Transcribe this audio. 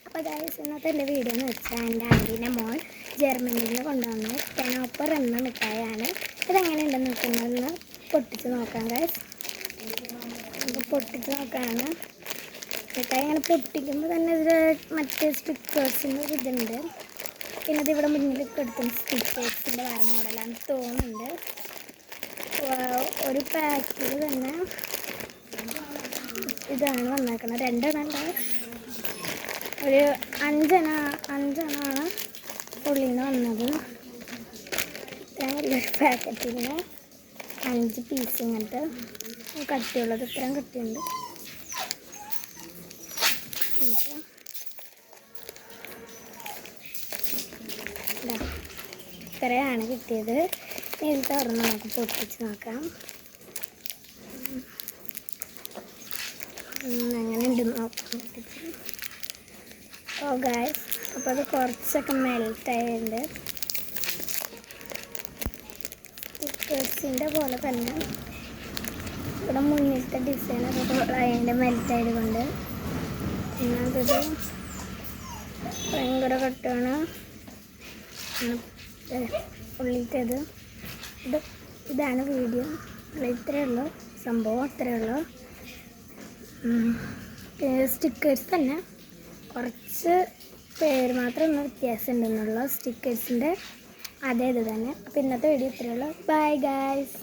അപ്പോൾ ഗൈസ് ഇന്നത്തെ എൻ്റെ വീഡിയോ എന്ന് വെച്ചാൽ എൻ്റെ ആൻറ്റീൻ്റെ മോൾ ജർമ്മനിയിൽ നിന്ന് കൊണ്ടുവന്ന ടെനോപ്പർ എന്ന മിഠായിയാണ്. ഇതെങ്ങനെ ഉണ്ടെന്ന് വെച്ചിട്ടുണ്ടെന്ന് പൊട്ടിച്ച് നോക്കാം ഗൈസ്. അപ്പോൾ പൊട്ടിച്ച് നോക്കാണ്. മിഠായി ഇങ്ങനെ പൊട്ടിക്കുമ്പോൾ തന്നെ ഇതിൽ മറ്റേ സ്റ്റിക്കേഴ്സിൻ്റെ ഒരു ഇതുണ്ട്. പിന്നെ ഇതിവിടെ മുന്നിൽ എടുക്കുന്ന സ്റ്റിക്കേഴ്സിൻ്റെ വേറെ മോഡലാണ് തോന്നുന്നുണ്ട്. ഒരു പാക്കിൽ തന്നെ ഇതാണ് വന്നേക്കുന്നത്. രണ്ടെണ്ണ ഒരു അഞ്ചെണ്ണമാണ് ഉള്ളിൽ നിന്ന് വന്നത്. ഇത്രയും വലിയൊരു പാക്കറ്റിൽ 5 പീസ് ഇങ്ങനത്തെ കട്ടിയുള്ളത് ഇത്രയും കട്ടിയുണ്ട്. ഇത്രയാണ് കിട്ടിയത്. ഇതിൽ തുറന്ന് നമുക്ക് പൊട്ടിച്ച് നോക്കാം. അങ്ങനെ ഉണ്ട് നോക്കാം. ഓ ഗൈസ്, അപ്പോൾ അത് കുറച്ചൊക്കെ മെൽറ്റായിട്ടുണ്ട്. സ്റ്റിക്കേഴ്സിൻ്റെ പോലെ തന്നെ ഇവിടെ മുന്നിലത്തെ ഡിസൈനൊക്കെ അതിൻ്റെ മെൽറ്റായത് കൊണ്ട് പിന്നെ അതൊരു ഭയങ്കര കട്ടാണ്. ഉള്ളിലത്തേത് ഇതാണ് വീഡിയോ. ഇത്രയേ ഉള്ളൂ സംഭവം, അത്രയേ ഉള്ളൂ. സ്റ്റിക്കേഴ്സ് തന്നെ കുറച്ച് പേര് മാത്രം ഒന്ന് വ്യത്യാസം ഉണ്ടെന്നുള്ള സ്റ്റിക്കേഴ്സിൻ്റെ അതേ ഇത് തന്നെ. അപ്പോൾ ഇന്നത്തെ വീഡിയോ ഇത്രയേ ഉള്ളൂ. Bye guys.